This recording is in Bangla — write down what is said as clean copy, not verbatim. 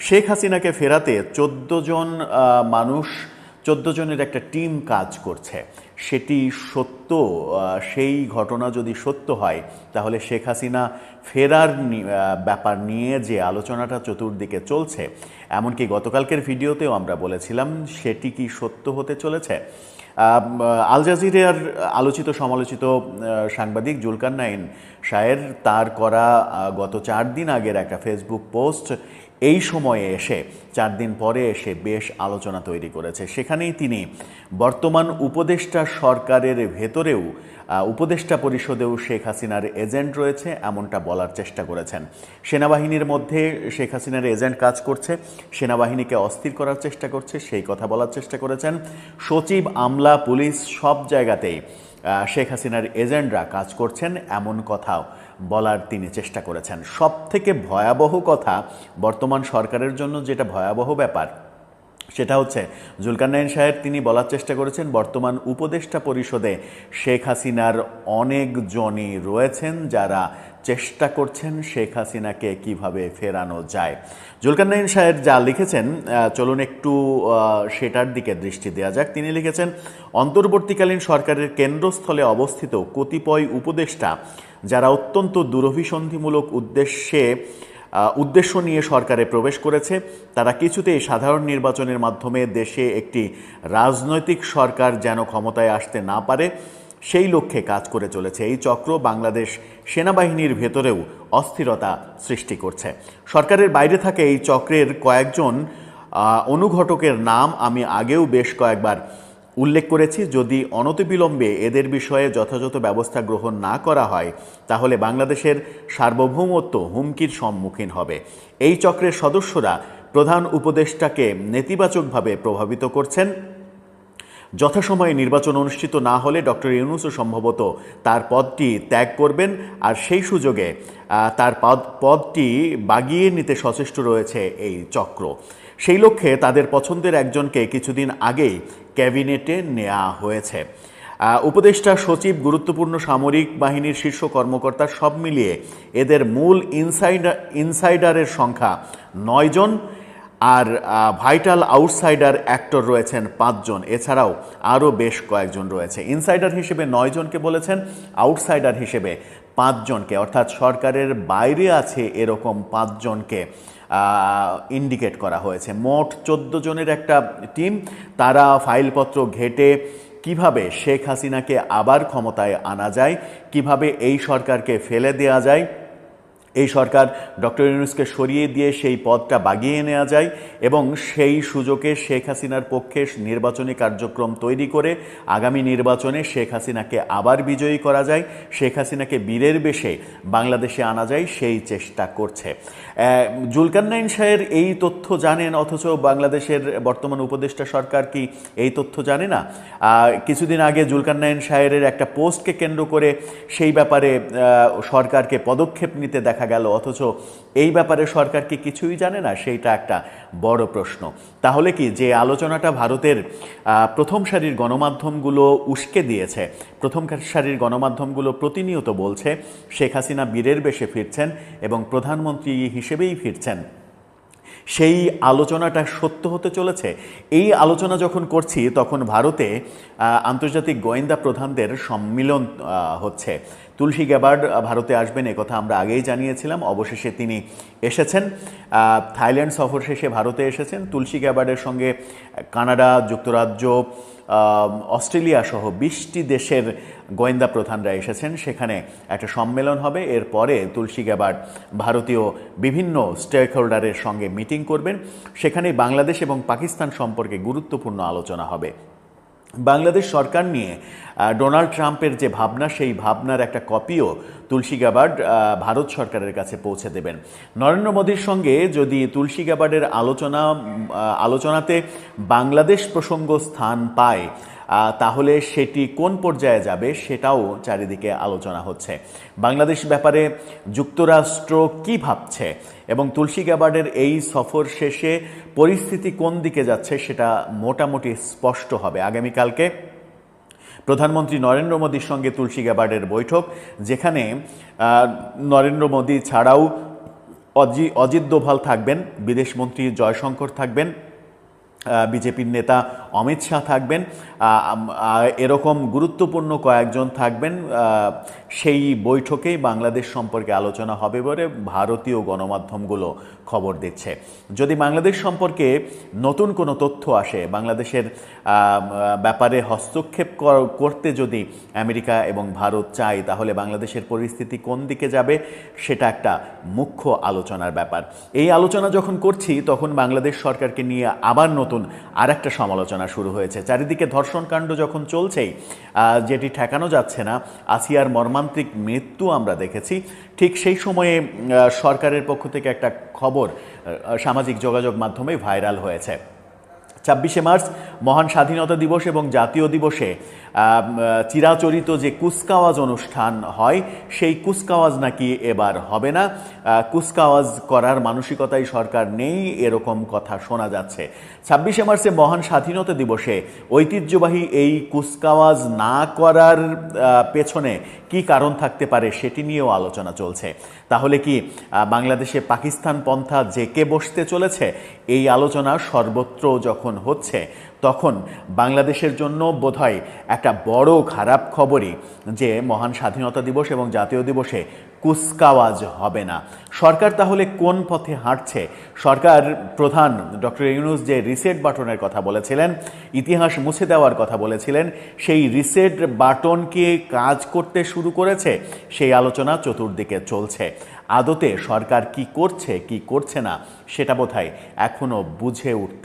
শেখ হাসিনাকে ফেরাতে ১৪ জন মানুষ, ১৪ জনের একটা টিম কাজ করছে। সেটি সত্য, সেই ঘটনা যদি সত্য হয় তাহলে শেখ হাসিনা ফেরার ব্যাপার নিয়ে যে আলোচনাটা চতুর্দিকে চলছে, এমনকি গতকালকের ভিডিওতেও আমরা বলেছিলাম সেটি কি সত্য হতে চলেছে। আল জাজিরার আলোচিত সমালোচিত সাংবাদিক জুলকারনাইন শাহের তার করা গত ৪ দিন আগের একটা ফেসবুক পোস্ট এই সময়ে এসে, ৪ দিন পরে এসে বেশ আলোচনা তৈরি করেছে। সেখানেই তিনি বর্তমান উপদেষ্টা সরকারের ভেতরেও, উপদেষ্টা পরিষদেও শেখ হাসিনার এজেন্ট রয়েছে এমনটা বলার চেষ্টা করেছেন। সেনাবাহিনীর মধ্যে শেখ হাসিনার এজেন্ট কাজ করছে, সেনাবাহিনীকে অস্থির করার চেষ্টা করছে, সেই কথা বলার চেষ্টা করেছেন। সচিব, আমলা, পুলিশ সব জায়গাতেই শেখ হাসিনার এজেন্টরা কাজ করছেন এমন কথাও বলার তিনি চেষ্টা করেছেন। সব থেকে ভয়াবহ কথা, বর্তমান সরকারের জন্য যেটা ভয়াবহ ব্যাপার, সেটা হচ্ছে জুলকারনাইন সাহেব তিনি বলার চেষ্টা করেছেন বর্তমান উপদেষ্টা পরিষদে শেখ হাসিনার অনেকজনই রয়েছেন যারা চেষ্টা করছেন শেখ হাসিনাকে কিভাবে ফেরানো যায়। জুলকারনাইন সাহেব যা লিখেছেন, চলুন একটু সেটার দিকে দৃষ্টি দেওয়া যাক। তিনি লিখেছেন, অন্তর্বর্তীকালীন সরকারের কেন্দ্রস্থলে অবস্থিত কতিপয় উপদেষ্টা যারা অত্যন্ত দুরভিসন্ধিমূলক উদ্দেশ্য নিয়ে সরকারে প্রবেশ করেছে, তারা কিছুতেই সাধারণ নির্বাচনের মাধ্যমে দেশে একটি রাজনৈতিক সরকার যেন ক্ষমতায় আসতে না পারে সেই লক্ষ্যে কাজ করে চলেছে। এই চক্র বাংলাদেশ সেনাবাহিনীর ভেতরেও অস্থিরতা সৃষ্টি করছে। সরকারের বাইরে থাকে এই চক্রের কয়েকজন অনুঘটকের নাম আমি আগেও বেশ কয়েকবার উল্লেখ করেছি। যদি অনতিবিলম্বে এদের বিষয়ে যথাযথ ব্যবস্থা গ্রহণ না করা হয় তাহলে বাংলাদেশের সার্বভৌমত্ব হুমকির সম্মুখীন হবে। এই চক্রের সদস্যরা প্রধান উপদেষ্টাকে নেতিবাচকভাবে প্রভাবিত করছেন। যথাসময়ে নির্বাচন অনুষ্ঠিত না হলে ডক্টর ইউনূসও সম্ভবত তার পদটি ত্যাগ করবেন, আর সেই সুযোগে তার পদটি বাগিয়ে নিতে সচেষ্ট রয়েছে এই চক্র। সেই লক্ষ্যে তাদের পছন্দের একজনকে কিছুদিন আগেই ক্যাবিনেটে নেওয়া হয়েছে। উপদেষ্টা, সচিব, গুরুত্বপূর্ণ সামরিক বাহিনীর শীর্ষ কর্মকর্তা সব মিলিয়ে এদের মূল ইনসাইডারের সংখ্যা ৯ জন, আর ভাইটাল আউটসাইডার অ্যাক্টর রয়েছেন ৫ জন। এছাড়াও আরও বেশ কয়েকজন রয়েছে। ইনসাইডার হিসেবে ৯ জনকে বলেছেন, আউটসাইডার হিসেবে ৫ জনকে, অর্থাৎ সরকারের বাইরে আছে এরকম ৫ জনকে ইন্ডিকেট করা হয়েছে। মোট ১৪ জনের একটা টিম, তারা ফাইলপত্র ঘেটে কিভাবে শেখ হাসিনাকে আবার ক্ষমতায় আনা যায়, কিভাবে এই সরকারকে ফেলে দেওয়া যায়, এই সরকার ডক্টর ইউনূসকে সরিয়ে দিয়ে সেই পদটা বাগিয়ে নেওয়া যায় এবং সেই সুযোগে শেখ হাসিনার পক্ষে নির্বাচনী কার্যক্রম তৈরি করে আগামী নির্বাচনে শেখ হাসিনাকে আবার বিজয়ী করা যায়, শেখ হাসিনাকে বীরের বেশে বাংলাদেশে আনা যায়, সেই চেষ্টা করছে। জুলকারনাইন সাহেব এই তথ্য জানেন, অথচ বাংলাদেশের বর্তমান উপদেষ্টা সরকার কি এই তথ্য জানে না? কিছুদিন আগে জুলকারনাইন সাহেবের একটা পোস্টকে কেন্দ্র করে সেই ব্যাপারে সরকারকে পদক্ষেপ নিতে দেখা গেল, অথচ এই ব্যাপারে সরকার কি কিছুই জানে না? সেইটা একটা বড় প্রশ্ন। তাহলে কি যে আলোচনাটা ভারতের প্রথম সারির গণমাধ্যমগুলো উস্কে দিয়েছে, প্রথম সারির গণমাধ্যমগুলো প্রতিনিয়ত বলছে শেখ হাসিনা বীরের বেশে ফিরছেন এবং প্রধানমন্ত্রী হিসেবেই ফিরছেন, সেই আলোচনাটা সত্য হতে চলেছে? এই আলোচনা যখন করছি তখন ভারতে আন্তর্জাতিক গোয়েন্দা প্রধানদের সম্মিলন হচ্ছে। তুলসী গ্যাবার্ড ভারতে আসবেন একথা আমরা আগেই জানিয়েছিলাম, অবশেষে তিনি এসেছেন। থাইল্যান্ড সফর শেষে ভারতে এসেছেন। তুলসী গ্যাবার্ডের সঙ্গে কানাডা, যুক্তরাজ্য, অস্ট্রেলিয়া সহ ২০টি দেশের গোয়েন্দা প্রধানরা এসেছেন। সেখানে একটা সম্মেলন হবে। এরপরে তুলসী গ্যাবার্ড ভারতীয় বিভিন্ন স্টেক হোল্ডারের সঙ্গে মিটিং করবেন। সেখানে বাংলাদেশ এবং পাকিস্তান সম্পর্কে গুরুত্বপূর্ণ আলোচনা হবে। বাংলাদেশ সরকার নিয়ে ডোনাল্ড ট্রাম্পের যে ভাবনা, সেই ভাবনার একটা কপিও তুলসী গ্যাবার্ড ভারত সরকারের কাছে পৌঁছে দেবেন। নরেন্দ্র মোদীর সঙ্গে যদি তুলসী গ্যাবার্ডের আলোচনাতে বাংলাদেশ প্রসঙ্গ স্থান পায় তাহলে সেটি কোন পর্যায়ে যাবে সেটাও চারিদিকে আলোচনা হচ্ছে। বাংলাদেশ ব্যাপারে যুক্তরাষ্ট্র কি ভাবছে এবং তুলসী গ্যাবার্ডের এই সফর শেষে পরিস্থিতি কোন দিকে যাচ্ছে সেটা মোটামুটি স্পষ্ট হবে। আগামীকালকে প্রধানমন্ত্রী নরেন্দ্র মোদীর সঙ্গে তুলসী গ্যাবার্ডের বৈঠক, যেখানে নরেন্দ্র মোদী ছাড়াও অজিত দোভাল থাকবেন, বিদেশমন্ত্রী জয়শঙ্কর থাকবেন, বিজেপির নেতা অমিত শাহ থাকবেন, এরকম গুরুত্বপূর্ণ কয়েকজন থাকবেন। সেই বৈঠকেই বাংলাদেশ সম্পর্কে আলোচনা হবে বলে ভারতীয় গণমাধ্যমগুলো খবর দিচ্ছে। যদি বাংলাদেশ সম্পর্কে নতুন কোনো তথ্য আসে, বাংলাদেশের ব্যাপারে হস্তক্ষেপ করতে যদি আমেরিকা এবং ভারত চায়, তাহলে বাংলাদেশের পরিস্থিতি কোন দিকে যাবে সেটা একটা মুখ্য আলোচনার ব্যাপার। এই আলোচনা যখন করছি তখন বাংলাদেশ সরকারকে নিয়ে আবার নতুন আর একটা সমালোচনা শুরু হয়েছে। চারিদিকে ধর্ষণকাণ্ড যখন চলছেই, যেটি ঠেকানো যাচ্ছে না, আসিয়ার মর্মান্তিক মৃত্যু আমরা দেখেছি, ঠিক সেই সময়ে সরকারের পক্ষ থেকে একটা খবর সামাজিক যোগাযোগ মাধ্যমে ভাইরাল হয়েছে। 26শে মার্চ মহান স্বাধীনতা দিবস এবং জাতীয় দিবসে চিরাচরিত যে কুচকাওয়াজ অনুষ্ঠান হয়, সেই কুচকাওয়াজ নাকি এবার হবে না। কুচকাওয়াজ করার মানসিকতাই সরকার নেই, এরকম কথা শোনা যাচ্ছে। 26শে মার্চে মহান স্বাধীনতা দিবসে ঐতিহ্যবাহী এই কুচকাওয়াজ না করার পেছনে কি কারণ থাকতে পারে সেটি নিয়েও আলোচনা চলছে। তাহলে কি বাংলাদেশে পাকিস্তান পন্থা জেকে বসতে চলেছে? এই আলোচনা সর্বত্র যখন হচ্ছে, তখন বাংলাদেশের জন্য বোধহয় একটা বড় খারাপ খবরই যে মহান স্বাধীনতা দিবস এবং জাতীয় দিবসে কুচকাওয়াজ হবে না। সরকার তাহলে কোন পথে হাঁটছে? সরকার প্রধান ডক্টর ইউনূস যে রিসেট বাটনের কথা বলেছিলেন, ইতিহাস মুছে দেওয়ার কথা বলেছিলেন, সেই রিসেট বাটন কি কাজ করতে শুরু করেছে? সেই আলোচনা চতুর্দিকে চলছে। আদতে সরকার কি করছে কি করছে না সেটা বোধহয় এখনো বুঝে উঠতে